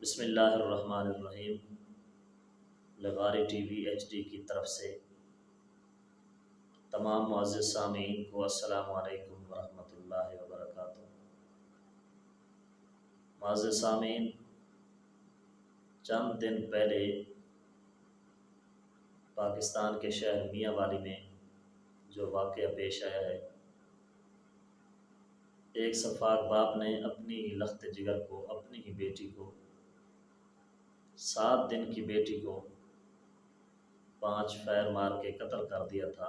بسم اللہ الرحمن الرحیم۔ لغاری ٹی وی HD کی طرف سے تمام معزز سامعین کو السلام علیکم ورحمۃ اللہ وبرکاتہ۔ معزز سامعین، چند دن پہلے پاکستان کے شہر میاں والی میں جو واقعہ پیش آیا ہے، ایک سفاک باپ نے اپنی ہی لخت جگر کو، اپنی ہی بیٹی کو، 7 دن کی بیٹی کو 5 فیر مار کے قتل کر دیا تھا۔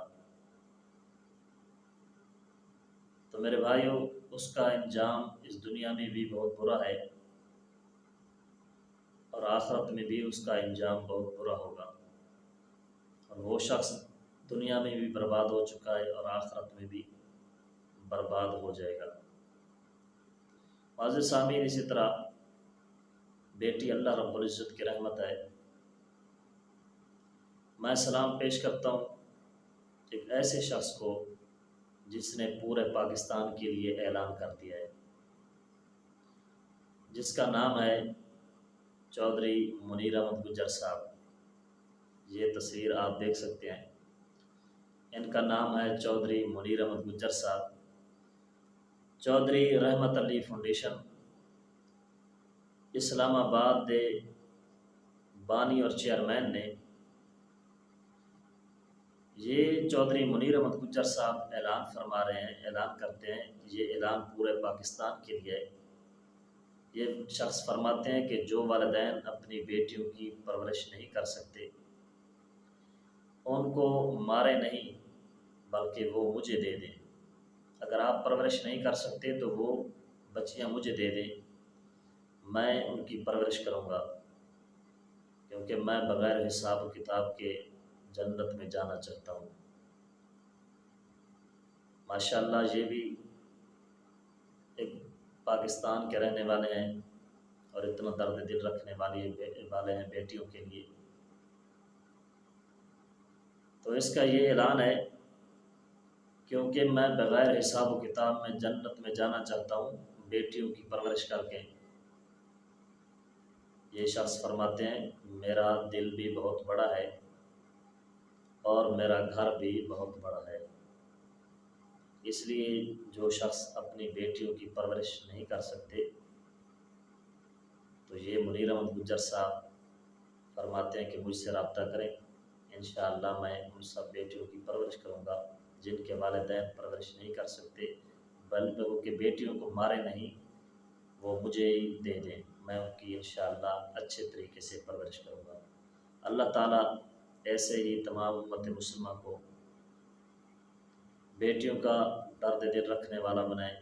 تو میرے بھائیوں، اس کا انجام اس دنیا میں بھی بہت برا ہے اور آخرت میں بھی اس کا انجام بہت برا ہوگا، اور وہ شخص دنیا میں بھی برباد ہو چکا ہے اور آخرت میں بھی برباد ہو جائے گا۔ معزز سامعین، اسی طرح بیٹی اللہ رب العزت کی رحمت ہے۔ میں سلام پیش کرتا ہوں ایک ایسے شخص کو جس نے پورے پاکستان کے لیے اعلان کر دیا ہے، جس کا نام ہے چودھری منیر احمد گجر صاحب۔ یہ تصویر آپ دیکھ سکتے ہیں، ان کا نام ہے چودھری منیر احمد گجر صاحب۔ چودھری رحمت علی فاؤنڈیشن اسلام آباد دے بانی اور چیئرمین نے یہ چودھری منیر احمد گجر صاحب اعلان فرما رہے ہیں، اعلان کرتے ہیں، یہ اعلان پورے پاکستان کے لیے ہے۔ یہ شخص فرماتے ہیں کہ جو والدین اپنی بیٹیوں کی پرورش نہیں کر سکتے، ان کو مارے نہیں بلکہ وہ مجھے دے دیں۔ اگر آپ پرورش نہیں کر سکتے تو وہ بچیاں مجھے دے دیں، میں ان کی پرورش کروں گا، کیونکہ میں بغیر حساب و کتاب کے جنت میں جانا چاہتا ہوں۔ ماشاءاللہ، یہ بھی ایک پاکستان کے رہنے والے ہیں اور اتنا درد دل رکھنے والے ہیں بیٹیوں کے لیے۔ تو اس کا یہ اعلان ہے، کیونکہ میں بغیر حساب و کتاب میں جنت میں جانا چاہتا ہوں بیٹیوں کی پرورش کر کے۔ یہ شخص فرماتے ہیں میرا دل بھی بہت بڑا ہے اور میرا گھر بھی بہت بڑا ہے، اس لیے جو شخص اپنی بیٹیوں کی پرورش نہیں کر سکتے تو یہ منیر احمد گجر صاحب فرماتے ہیں کہ مجھ سے رابطہ کریں، انشاءاللہ میں ان سب بیٹیوں کی پرورش کروں گا جن کے والدین پرورش نہیں کر سکتے، بلکہ وہ کہ بیٹیوں کو مارے نہیں، وہ مجھے ہی دے دیں، میں ان کی انشاءاللہ اچھے طریقے سے پرورش کروں گا۔ اللہ تعالیٰ ایسے ہی تمام امت مسلمہ کو بیٹیوں کا درد دل رکھنے والا بنائے۔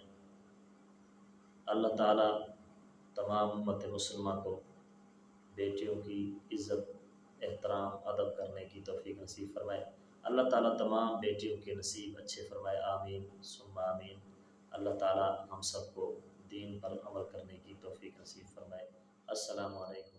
اللہ تعالیٰ تمام امت مسلمہ کو بیٹیوں کی عزت، احترام، ادب کرنے کی توفیق نصیب فرمائے۔ اللہ تعالیٰ تمام بیٹیوں کے نصیب اچھے فرمائے، آمین ثم آمین۔ اللہ تعالیٰ ہم سب کو دین پر عمل کرنے کی توفیق نصیب فرمائے۔ السلام علیکم۔